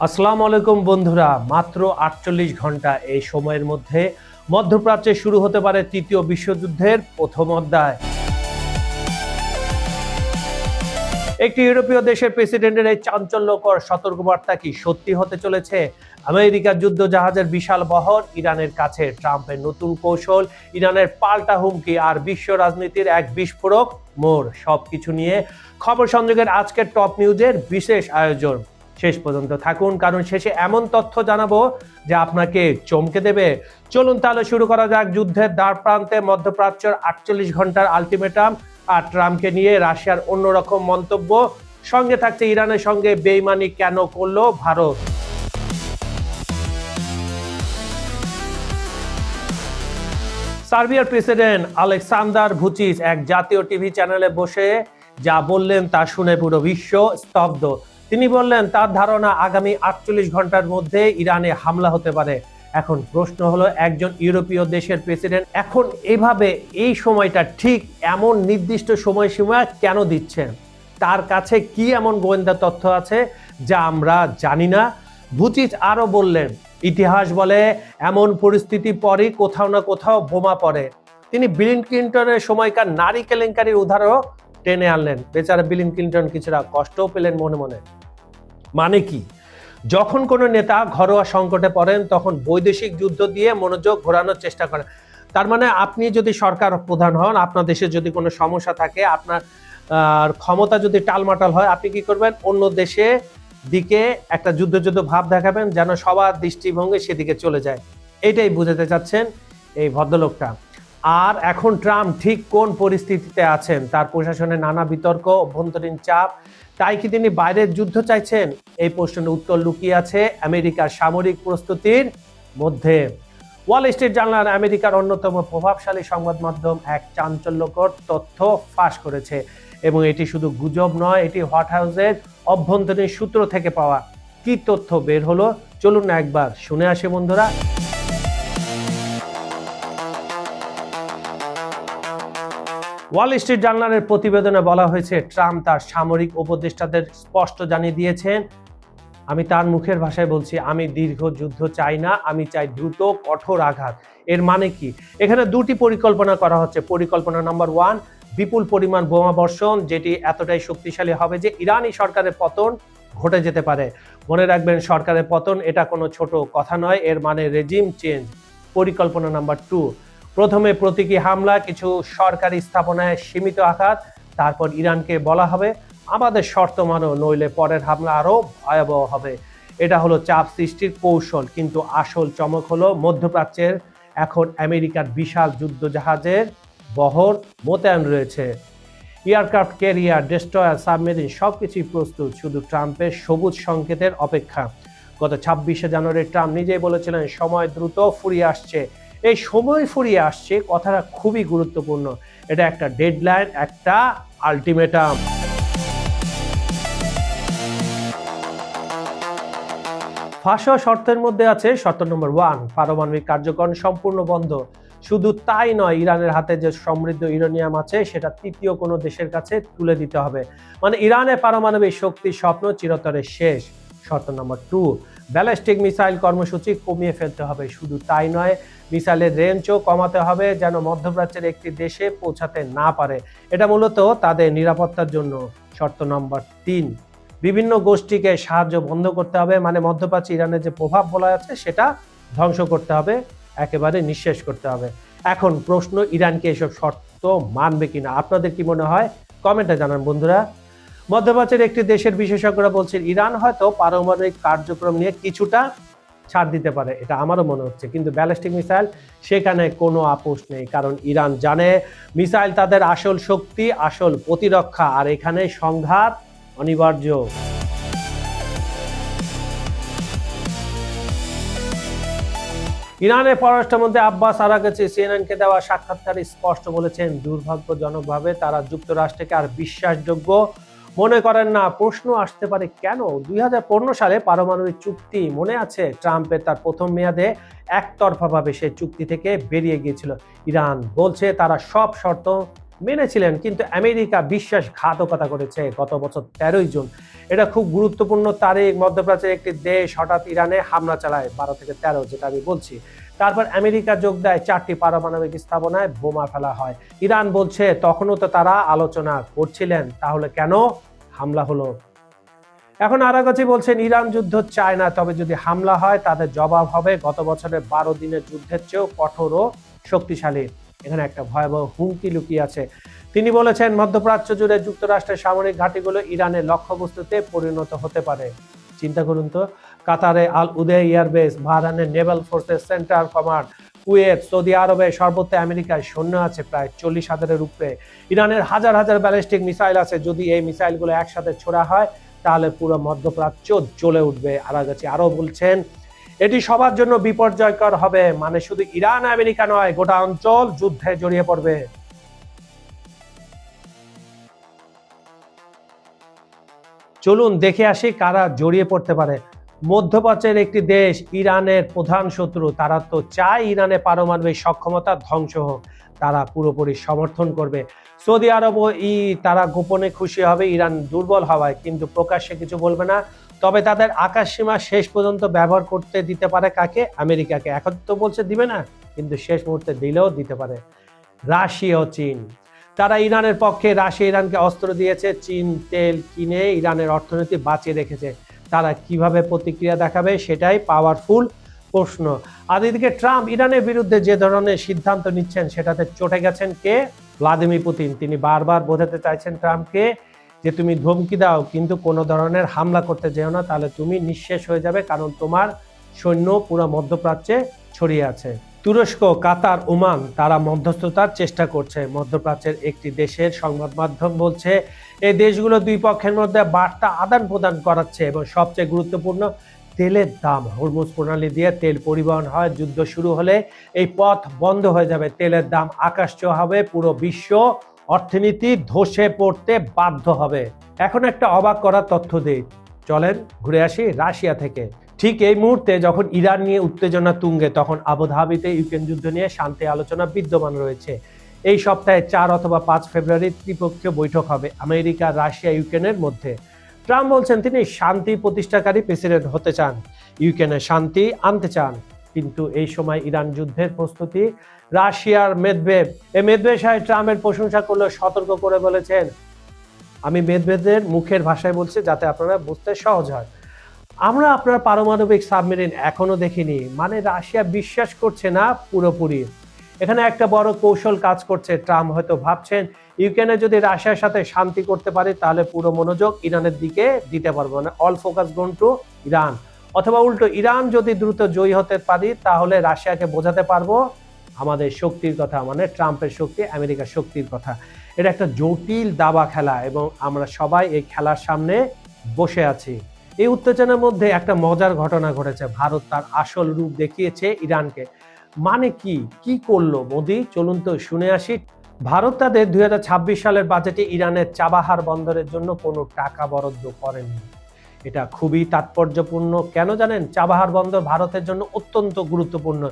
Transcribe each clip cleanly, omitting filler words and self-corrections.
আসসালামু আলাইকুম বন্ধুরা, মাত্র ৪৮ ঘন্টা এই সময়ের মধ্যে মধ্যপ্রাচ্যে শুরু হতে পারে তৃতীয় বিশ্বযুদ্ধের প্রথম অধ্যায়। একটি ইউরোপীয় দেশের প্রেসিডেন্টের এই চাঞ্চল্যকর সতর্কবার্তা কি সত্যি হতে চলেছে? আমেরিকার যুদ্ধ জাহাজের বিশাল বহর ইরানের কাছে, ট্রাম্পের নতুন কৌশল, ইরানের পাল্টা হুমকি আর বিশ্ব রাজনীতির এক বিস্ফোরক মোড়, সবকিছু নিয়ে খবর সংযোগের আজকের টপ নিউজের বিশেষ আয়োজন। শেষ পর্যন্ত থাকুন, কারণ শেষে এমন তথ্য জানাবো যা আপনাকে চমকে দেবে। চলুন তাহলে শুরু করা যাক। যুদ্ধের দ্বার প্রান্তে মধ্যপ্রাচ্যের ৪৮ ঘন্টার আলটিমেটাম আর ট্রাম্পকে নিয়ে রাশিয়ার অন্যরকম মন্তব্য, সঙ্গে থাকছে ইরানের সঙ্গে বেইমানি কেন করলো ভারত। সার্বিয়ার প্রেসিডেন্ট আলেকসান্দার ভুচিচ এক জাতীয় টিভি চ্যানেলে বসে যা বললেন তা শুনে পুরো বিশ্ব স্তব্ধ। তিনি বললেন তার ধারণা আগামী ৪৮ ঘন্টার মধ্যে ইরানে হামলা হতে পারে। এখন প্রশ্ন হলো, একজন ইউরোপীয় দেশের প্রেসিডেন্ট এখন এভাবে এই সময়টা ঠিক এমন নির্দিষ্ট সময়সীমা কেন দিচ্ছেন? তার কাছে কি এমন গোয়েন্দা তথ্য আছে যা আমরা জানি না? ভুচিচ আরো বললেন, ইতিহাস বলে এমন পরিস্থিতি পরই কোথাও না কোথাও বোমা পড়ে। তিনি বিল ক্লিনটনের সময়কার নারী কেলেঙ্কারির উদাহরণ টেনে আনলেন। বেচারা বিল ক্লিনটন কিছুটা কষ্টও পেলেন মনে মনে। মানে কি, যখন কোনো নেতা ঘরোয়া সংকটে পড়েন তখন বৈদেশিক যুদ্ধ দিয়ে মনোযোগ ঘোরানোর চেষ্টা করেন। তার মানে আপনি যদি সরকার প্রধান হন, আপনার দেশে যদি কোনো সমস্যা থাকে, আপনার ক্ষমতা যদি টালমাটাল হয়, আপনি কি করবেন? অন্য দেশে দিকে একটা যুদ্ধ ভাব দেখাবেন যেন সবার দৃষ্টিভঙ্গি সেদিকে চলে যায়। এটাই বুঝাতে চাচ্ছেন এই ভদ্রলোকটা। আর এখন ট্রাম্প ঠিক কোন পরিস্থিতিতে আছেন? তার প্রশাসনে নানা বিতর্ক, অভ্যন্তরীণ চাপ, তাই কি তিনি বাইরের যুদ্ধ চাইছেন? এই প্রশ্নের উত্তর লুকিয়ে আছে আমেরিকার সামরিক প্রস্তুতির মধ্যে। ওয়াল স্ট্রিট জার্নাল, আমেরিকার অন্যতম প্রভাবশালী সংবাদ মাধ্যম, এক চাঞ্চল্যকর তথ্য ফাঁস করেছে। এবং এটি শুধু গুজব নয়, এটি হোয়াইট হাউসের অভ্যন্তরীণ সূত্র থেকে পাওয়া। কি তথ্য বের হলো চলুন না একবার শুনে আসি বন্ধুরা। ওয়াল স্ট্রিট জার্নালের প্রতিবেদনে বলা হয়েছে, ট্রাম্প তার সামরিক উপদেষ্টাদের স্পষ্ট জানিয়ে দিয়েছেন, আমি তার মুখের ভাষায় বলছি, আমি দীর্ঘ যুদ্ধ চাই না, আমি চাই দ্রুত কঠোর আঘাত। এর মানে কি? এখানে দুটি পরিকল্পনা করা হচ্ছে। পরিকল্পনা নাম্বার 1, বিপুল পরিমাণ বোমা বর্ষণ, যেটি এতটাই শক্তিশালী হবে যে ইরানি সরকারের পতন ঘটে যেতে পারে। মনে রাখবেন, সরকারের পতন এটা কোনো ছোট কথা নয়, এর মানে রেজিম চেঞ্জ। পরিকল্পনা নাম্বার 2, প্রথমে প্রতীকী হামলা, কিছু সরকারি স্থাপনায় সীমিত আঘাত, তারপর ইরানকে বলা হবে আমাদের শর্ত মানো, নইলে পরের হামলা আরো ভয়াবহ হবে। এটা হলো চাপ সৃষ্টির কৌশল, কিন্তু আসল চমক হলো মধ্যপ্রাচ্যের এখন আমেরিকার বিশাল যুদ্ধ জাহাজের বহর মোতায়েন রয়েছে। এয়ারক্রাফট ক্যারিয়ার, ডেস্ট্রয়ার, সাবমেরিন সবকিছুই প্রস্তুত, শুধু ট্রাম্পের সবুজ সংকেতের অপেক্ষা। গত ২৬শে জানুয়ারি ট্রাম্প নিজেই বলেছিলেন সময় দ্রুত ফুরিয়ে আসছে। এই সময় ফুরিয়ে আসছে কথাটা খুবই গুরুত্বপূর্ণ। এটা একটা ডেডলাইন, একটা আলটিমেটাম। ফাঁস শর্তের মধ্যে আছে শর্ত নম্বর 1, পারমাণবিক কার্যক্রম সম্পূর্ণ বন্ধ। শুধু তাই নয়, ইরানের হাতে যে সমৃদ্ধ ইউরেনিয়াম আছে সেটা তৃতীয় কোনো দেশের কাছে তুলে দিতে হবে। মানে ইরানের পারমাণবিক শক্তির স্বপ্ন চিরতরে শেষ। শর্ত নম্বর 2, ব্যালিস্টিক মিসাইল কর্মসূচি কমিয়ে ফেলতে হবে। শুধু তাই নয়, মিসাইলের রেঞ্জও কমাতে হবে যেন মধ্যপ্রাচ্যের একটি দেশে পৌঁছাতে না পারে। এটা মূলত তাদের নিরাপত্তার জন্য। শর্ত নম্বর 3, বিভিন্ন গোষ্ঠীকে সাহায্য বন্ধ করতে হবে। মানে মধ্যপ্রাচ্যে ইরানের যে প্রভাব বলা আছে সেটা ধ্বংস করতে হবে, একেবারে নিঃশেষ করতে হবে। এখন প্রশ্ন, ইরানকে এসব শর্ত মানবে কিনা? আপনাদের কি মনে হয়? কমেন্টে জানান বন্ধুরা। মধ্যপ্রাচ্যের একটি দেশের বিশেষজ্ঞরা বলছেন ইরান হয়তো পারমাণবিক কার্যক্রম নিয়ে কিছুটা ছাড় দিতে পারে, এটা আমারও মনে হচ্ছে, কিন্তু ব্যালিস্টিক মিসাইল সেখানে কোনো আপোষ নেই। কারণ ইরান জানে মিসাইল তাদের আসল শক্তি, আসল প্রতিরক্ষা, আর এখানে সংঘাত অনিবার্য। ইরানের পররাষ্ট্রমন্ত্রী আব্বাস আরাগচি সিএনএনকে দেওয়া সাক্ষাৎকারে স্পষ্ট বলেছেন, দুর্ভাগ্যজনকভাবে তারা যুক্তরাষ্ট্রকে আর বিশ্বাসযোগ্য মনে করেন না। প্রশ্ন আসতে পারে কেন? ২০১৫ সালে পারমাণবিক চুক্তি মনে আছে? ট্রাম্পের তার প্রথম মেয়াদে একতরফাভাবে সেই চুক্তি থেকে বেরিয়ে গিয়েছিল। ইরান বলছে তারা সব শর্ত মেনেছিলেন, কিন্তু আমেরিকা বিশ্বাসঘাতকতা করেছে গত বছর 13ই জুন। এটা খুব গুরুত্বপূর্ণ তারিখ। মধ্যপ্রাচ্যের একটি দেশ হঠাৎ ইরানে হামলা চালায়, 12 থেকে 13, যেটা আমি বলছি। তারপর আমেরিকা যোগ দেয়, 4টি পারমাণবিক স্থাপনায় বোমা ফেলা হয়। ইরান বলছে তখনও তো তারা আলোচনা করছিলেন, তাহলে কেন হামলা হলো? এখন আরাগাচি বলছেন ইরান যুদ্ধ চায় না, তবে যদি হামলা হয় তাদের জবাব হবে গত বছরের 12 দিনের যুদ্ধের চেয়েও কঠোর ও শক্তিশালী। এখানে একটা ভয়াবহ হুমকি লুকিয়ে আছে। তিনি বলেছেন মধ্যপ্রাচ্য জুড়ে যুক্তরাষ্ট্রের সামরিক ঘাঁটিগুলো ইরানের লক্ষ্যবস্তুতে পরিণত হতে পারে। চিন্তা করুন তো, কাতারে আল উদে এয়ারবেস, বাহরাইনের naval forces central command, Kuwait, Saudi আরবে সর্বত্র আমেরিকায় সৈন্য আছে প্রায় 40,000-এর উপরে। ইরানের হাজার হাজার ব্যালিস্টিক মিসাইল আছে। যদি এই মিসাইলগুলো একসাথে ছোড়া হয় তাহলে পুরো মধ্যপ্রাচ্য জ্বলে উঠবে। আরাগাচি আরো বলছেন এটি সবার জন্য বিপর্যয়কর হবে, মানে শুধু ইরান আমেরিকা নয়, গোটা অঞ্চল যুদ্ধে জড়িয়ে পড়বে। চলুন দেখে আসি কারা জড়িয়ে পড়তে পারে। মধ্যপ্রাচ্যের একটি দেশ, ইরানের প্রধান শত্রু। তারা তো চায় ইরানের পারমাণবিক সক্ষমতা ধ্বংস হোক, তারা পুরোপুরি সমর্থন করবে। সৌদি আরব ও তারা গোপনে খুশি হবে ইরান দুর্বল হওয়ায়, কিন্তু প্রকাশ্যে কিছু বলবে না। তবে তাদের আকাশ সীমা শেষ পর্যন্ত ব্যবহার করতে দিতে পারে কাকে? আমেরিকাকে। এখন তো বলছে দিবে না, কিন্তু শেষ মুহূর্তে দিলেও দিতে পারে। রাশিয়া ও চীন, তারা ইরানের পক্ষে। রাশিয়া ইরানকে অস্ত্র দিয়েছে, চীন তেল কিনে ইরানের অর্থনীতি বাঁচিয়ে রেখেছে। তারা কিভাবে প্রতিক্রিয়া দেখাবে সেটাই পাওয়ারফুল প্রশ্ন। আর এদিকে ট্রাম্প ইরানের বিরুদ্ধে যে ধরনের সিদ্ধান্ত নিচ্ছেন সেটাতে চটে গেছেন কে? Vladimir Putin. তিনি বারবার বোঝাতে চাইছেন ট্রাম্পকে যে তুমি ধমকি দাও, কিন্তু কোনো ধরনের হামলা করতে যেও না, তাহলে তুমি নিঃশেষ হয়ে যাবে, কারণ তোমার সৈন্য পুরো মধ্যপ্রাচ্যে ছড়িয়ে আছে। তুরস্ক, কাতার, ওমান তারা মধ্যস্থতার চেষ্টা করছে। মধ্যপ্রাচ্যের একটি দেশের সংবাদ মাধ্যম বলছে এই দেশগুলো দুই পক্ষের মধ্যে বার্তা আদান প্রদান করাচ্ছে। এবং সবচেয়ে গুরুত্বপূর্ণ, তেলের দাম, হরমুজ প্রণালী দিয়ে তেল পরিবহন হয়, যুদ্ধ শুরু হলে এই পথ বন্ধ হয়ে যাবে, তেলের দাম আকাশ ছোঁয়া হবে, পুরো বিশ্ব অর্থনীতি ধসে পড়তে বাধ্য হবে। এখন একটা অবাক করার তথ্য দিই, চলেন ঘুরে আসি রাশিয়া থেকে। ঠিক এই মুহূর্তে যখন ইরান নিয়ে উত্তেজনা তুঙ্গে, তখন আবুধাবিতে ইউক্রেন যুদ্ধ নিয়ে শান্তি আলোচনা বিদ্যমান রয়েছে। এই সপ্তাহে 4 অথবা 5 ফেব্রুয়ারি ত্রিপক্ষীয় বৈঠক হবে আমেরিকা, রাশিয়া, ইউক্রেনের মধ্যে। ট্রাম্প বলছেন তিনি শান্তি প্রতিষ্ঠাকারী প্রেসিডেন্ট হতে চান, ইউক্রেনে শান্তি আনতে চান। কিন্তু এই সময় ইরান যুদ্ধের প্রস্তুতি। রাশিয়ার মেদভেদেভ, মেদভেদেভ সাহেব ট্রাম্পের প্রশংসা করলে সতর্ক করে বলেছেন, আমি মেদভেদেবের মুখের ভাষায় বলছি যাতে আপনারা বুঝতে সহজ হয়, আমরা আপনার পারমাণবিক সাবমেরিন এখনো দেখিনি। মানে রাশিয়া বিশ্বাস করছে না পুরোপুরি। এখানে একটা বড় কৌশল কাজ করছে। ট্রাম্প হয়তো ভাবছেন ইউক্রেনে যদি রাশিয়ার সাথে শান্তি করতে পারি তাহলে পুরো মনোযোগ ইরানের দিকে দিতে পারবো, মানে all focus gone two Iran. অথবা উল্টো, ইরান যদি দ্রুত জয়ী হতে পারি তাহলে রাশিয়াকে বোঝাতে পারবো আমাদের শক্তির কথা, মানে ট্রাম্পের শক্তি, আমেরিকার শক্তির কথা। এটা একটা জটিল দাবা খেলা এবং আমরা সবাই এই খেলার সামনে বসে আছি। এই উত্তেজনার মধ্যে একটা মজার ঘটনা ঘটেছে। ভারত তার আসল রূপ দেখিয়েছে ইরানকে। মানে কি করলো মোদি? চলুন তো শুনে আসি। ভারত তাদের 2026 সালের বাজেটে ইরানের চাবাহার বন্দরের জন্য কোনো টাকা বরাদ্দ করেনি। এটা খুবই তাৎপর্যপূর্ণ। কেন জানেন? চাবাহার বন্দর ভারতের জন্য অত্যন্ত গুরুত্বপূর্ণ।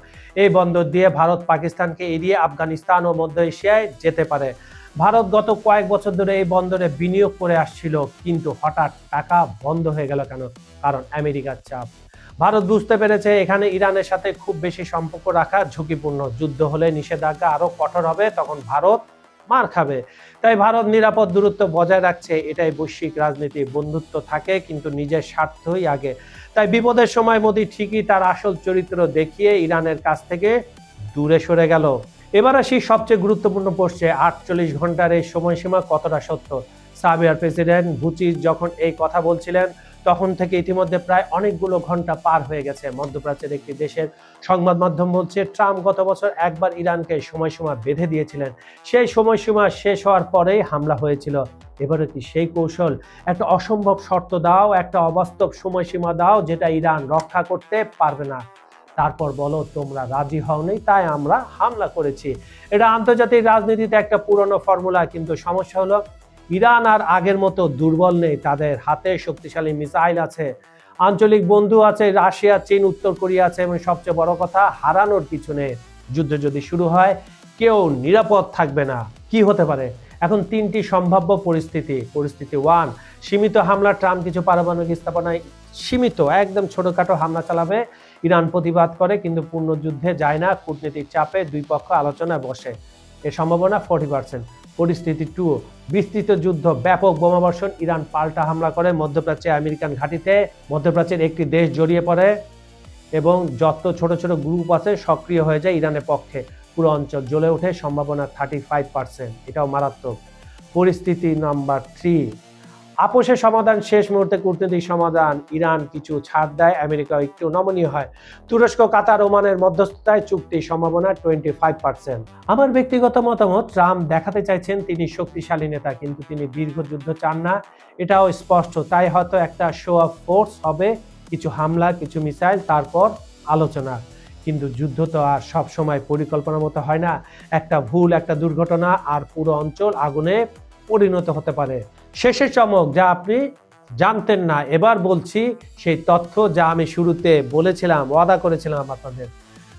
এই বন্দর দিয়ে ভারত পাকিস্তানকে এড়িয়ে আফগানিস্তান ও মধ্য এশিয়ায় যেতে পারে। ভারত গত কয়েক বছর ধরে এই বন্দরে বিনিয়োগ করে আসছিল, কিন্তু হঠাৎ টাকা বন্ধ হয়ে গেল কেন? কারণ আমেরিকার চাপ। ভারত বুঝতে পেরেছে এখানে ইরানের সাথে খুব বেশি সম্পর্ক রাখা ঝুঁকিপূর্ণ। যুদ্ধ হলে নিষেধাজ্ঞা আরো কঠোর হবে, তখন ভারত মার খাবে। তাই ভারত নিরাপদ দূরত্ব বজায় রাখছে। এটাই বৈশ্বিক রাজনীতি, বন্ধুত্ব থাকে কিন্তু নিজের স্বার্থই আগে। তাই বিপদের সময় মোদি ঠিকই তার আসল চরিত্র দেখিয়ে ইরানের কাছ থেকে দূরে সরে গেল। এবার আসি সবচেয়ে গুরুত্বপূর্ণ প্রশ্নে, 48 ঘন্টার এই সময়সীমা কতটা সত্য? সার্বিয়ার প্রেসিডেন্ট ভুচিচ যখন এই কথা বলছিলেন তখন থেকে ইতিমধ্যে প্রায় অনেকগুলো ঘন্টা পার হয়ে গেছে। মধ্যপ্রাচ্যের একটি দেশের সংবাদ মাধ্যম বলছে ট্রাম্প গত বছর একবার ইরানকে সময়সীমা বেঁধে দিয়েছিলেন। সেই সময়সীমা শেষ হওয়ার পরেই হামলা হয়েছিল। এবারে কি সেই কৌশল? একটা অসম্ভব শর্ত দাও, একটা অবাস্তব সময়সীমা দাও যেটা ইরান রক্ষা করতে পারবে না, তারপর বলো তোমরা রাজি হওনি তাই আমরা হামলা করেছি। এটা আন্তর্জাতিক রাজনীতিতে একটা পুরনো ফর্মুলা, কিন্তু সমস্যা হলো ইরান আর আগের মতো দুর্বল নেই। তাদের হাতে শক্তিশালী মিসাইল আছে, আঞ্চলিক বন্ধু আছে, রাশিয়া, চীন, উত্তর কোরিয়া আছে, এবং সবচেয়ে বড় কথা, হারানোর কিছু নেই। যুদ্ধ যদি শুরু হয় কেউ নিরাপদ থাকবে না। কি হতে পারে? এখন তিনটি সম্ভাব্য পরিস্থিতি। পরিস্থিতি 1, সীমিত হামলা। ট্রাম্প কিছু পারমাণবিক স্থাপনায় সীমিত একদম ছোটখাটো হামলা চালাবে। ইরান প্রতিবাদ করে কিন্তু পূর্ণ যুদ্ধে যায় না। কূটনৈতিক চাপে দুই পক্ষ আলোচনায় বসে, এর সম্ভাবনা 40%। পরিস্থিতি 2, বিস্তৃত যুদ্ধ, ব্যাপক বোমাবর্ষণ। ইরান পাল্টা হামলা করে মধ্যপ্রাচ্যে আমেরিকান ঘাঁটিতে। মধ্যপ্রাচ্যের একটি দেশ জড়িয়ে পড়ে এবং যত ছোট ছোট গ্রুপ আছে সক্রিয় হয়ে যায় ইরানের পক্ষে। পুরো অঞ্চল জ্বলে ওঠে, সম্ভাবনা 35%। এটাও মারাত্মক। পরিস্থিতি নাম্বার 3, আপোষের সমাধান। শেষ মুহূর্তে কূটনৈতিক সমাধান। ইরান কিছু ছাড় দেয়, আমেরিকা একটু নমনীয় হয়। তুরস্ক, কাতার, ওমানের মধ্যস্থতায় চুক্তি, সম্ভাবনা 25%। আমার ব্যক্তিগত মতামত, ট্রাম্প দেখাতে চাইছেন তিনি শক্তিশালী নেতা, কিন্তু তিনি দীর্ঘ যুদ্ধ চান না, এটাও স্পষ্ট। তাই হয়তো একটা শো অফ ফোর্স হবে, কিছু হামলা, কিছু মিসাইল, তারপর আলোচনা। কিন্তু যুদ্ধ তো আর সব সময় পরিকল্পনা মতো হয় না। একটা ভুল, একটা দুর্ঘটনা আর পুরো অঞ্চল আগুনে পরিণত হতে পারে। শেষের চমক, যা আপনি জানতেন না, এবার বলছি সেই তথ্য যা আমি শুরুতে বলেছিলাম, ওয়াদা করেছিলাম আপনাদের।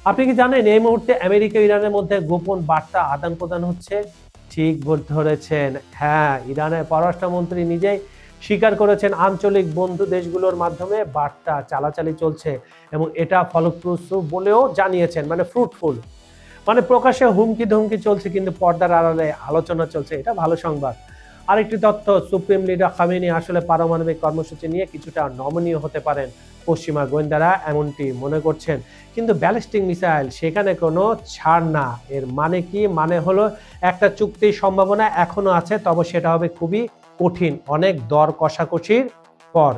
আপনি কি জানেন এই মুহূর্তে আমেরিকা ইরানের মধ্যে গোপন বার্তা আদান প্রদান হচ্ছে? ঠিক ধরেছেন, হ্যাঁ, ইরানের পররাষ্ট্রমন্ত্রী নিজেই স্বীকার করেছেন আঞ্চলিক বন্ধু দেশগুলোর মাধ্যমে বার্তা চালাচালি চলছে এবং এটা ফলপ্রসূ বলেও জানিয়েছেন, মানে ফ্রুটফুল। মানে প্রকাশ্যে হুমকি ধমকি চলছে কিন্তু পর্দার আড়ালে আলোচনা চলছে, এটা ভালো সংবাদ। আরেকটি তথ্য, সুপ্রিম লিডার খামেনি আসলে পারমাণবিক কর্মসূচি নিয়ে কিছুটা নমনীয় হতে পারেন। পশ্চিমা গোয়েন্দারা এমনটি মনে করছেন। কিন্তু ব্যালিস্টিক মিসাইল, সেখানে কোনো ছাড় না। এর মানে কি? মানে হলো একটা চুক্তির সম্ভাবনা এখনো আছে, তবে সেটা হবে খুবই কঠিন, অনেক দর কষাকষির পর।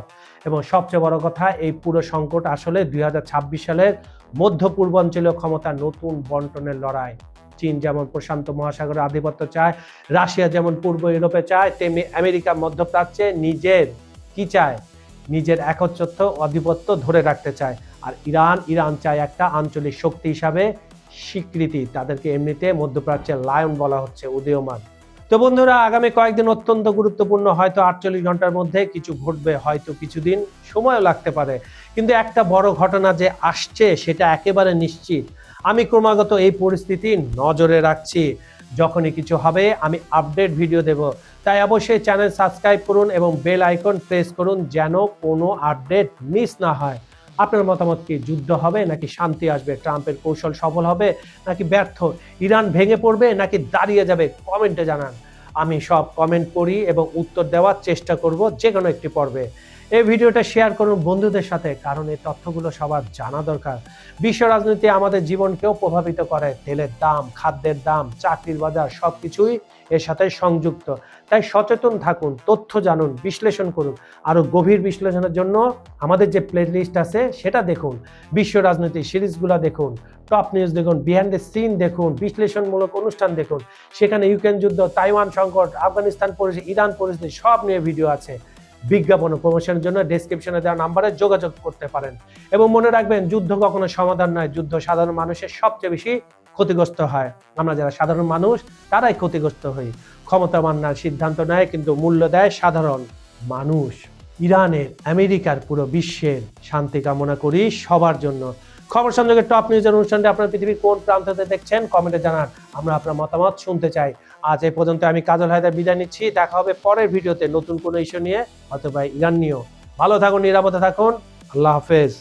এবং সবচেয়ে বড় কথা, এই পুরো সংকট আসলে 2026 সালের মধ্য পূর্বাঞ্চলীয় ক্ষমতার নতুন বন্টনের লড়াই। চীন যেমন প্রশান্ত মহাসাগরের আধিপত্য চায়, রাশিয়া যেমন পূর্ব ইউরোপে চায়, তেমনি আমেরিকা মধ্যপ্রাচ্যে নিজের একচ্ছত্র আধিপত্য ধরে রাখতে চায়। আর ইরান চায় একটা আঞ্চলিক শক্তি হিসাবে স্বীকৃতি। তাদেরকে এমনিতে মধ্যপ্রাচ্যের লায়ন বলা হচ্ছে, উদীয়মান। তো বন্ধুরা, আগামী কয়েকদিন অত্যন্ত গুরুত্বপূর্ণ। হয়তো 48 ঘন্টার মধ্যে কিছু ঘটবে, হয়তো কিছুদিন সময়ও লাগতে পারে, কিন্তু একটা বড় ঘটনা যে আসছে সেটা একেবারে নিশ্চিত। আমি ক্রমাগত এই পরিস্থিতি নজরে রাখছি। যখনই কিছু হবে আমি আপডেট ভিডিও দেব। তাই অবশ্যই চ্যানেল সাবস্ক্রাইব করুন এবং বেল আইকন প্রেস করুন যেন কোনো আপডেট মিস না হয়। আপনার মতামত কি? যুদ্ধ হবে নাকি শান্তি আসবে? ট্রাম্পের কৌশল সফল হবে নাকি ব্যর্থ? ইরান ভেঙে পড়বে নাকি দাঁড়িয়ে যাবে? কমেন্টে জানান। আমি সব কমেন্ট পড়ি এবং উত্তর দেওয়ার চেষ্টা করব যে কোনো একটি পর্বে। এই ভিডিওটা শেয়ার করুন বন্ধুদের সাথে, কারণ এই তথ্যগুলো সবার জানা দরকার। বিশ্ব রাজনীতি আমাদের জীবনকেও প্রভাবিত করে। তেলের দাম, খাদ্যের দাম, চাকরির বাজার, সবকিছুই এর সাথে সংযুক্ত। তাই সচেতন থাকুন, তথ্য জানুন, বিশ্লেষণ করুন। আরো গভীর বিশ্লেষণের জন্য আমাদের যে প্লে লিস্ট আছে সেটা দেখুন। বিশ্ব রাজনীতি সিরিজগুলো দেখুন, টপ নিউজ দেখুন, বিহাইন্ড দ্য সিন দেখুন, বিশ্লেষণমূলক অনুষ্ঠান দেখুন। সেখানে ইউক্রেন যুদ্ধ, তাইওয়ান সংকট, আফগানিস্তান পরিস্থিতি, ইরান পরিস্থিতি সব নিয়ে ভিডিও আছে। বিজ্ঞাপন ও প্রমোশনের জন্য ডেসক্রিপশনে দেওয়া নাম্বারে যোগাযোগ করতে পারেন। এবং মনে রাখবেন, যুদ্ধ কখনো সমাধান নয়, যুদ্ধ সাধারণ মানুষের সবচেয়ে বেশি ক্ষতিগ্রস্ত হয়। আমরা যারা সাধারণ মানুষ তারাই ক্ষতিগ্রস্ত হই। ক্ষমতা মান্নার সিদ্ধান্ত নেয় কিন্তু মূল্য দেয় সাধারণ মানুষ। ইরানের, আমেরিকার, পুরো বিশ্বের শান্তি কামনা করি সবার জন্য। খবর সংযোগের টপ নিউজের অনুষ্ঠানটি আপনার পৃথিবীর কোন প্রান্ততে দেখছেন কমেন্টে জানান, আমরা আপনার মতামত শুনতে চাই। আজ এই পর্যন্ত আমি কাজল হায়দার বিদায় নিচ্ছি। দেখা হবে পরের ভিডিওতে নতুন কোনো ইস্যু নিয়ে অথবা ইরান নিয়েও। ভালো থাকুন, নিরাপদে থাকুন। আল্লাহ হাফেজ।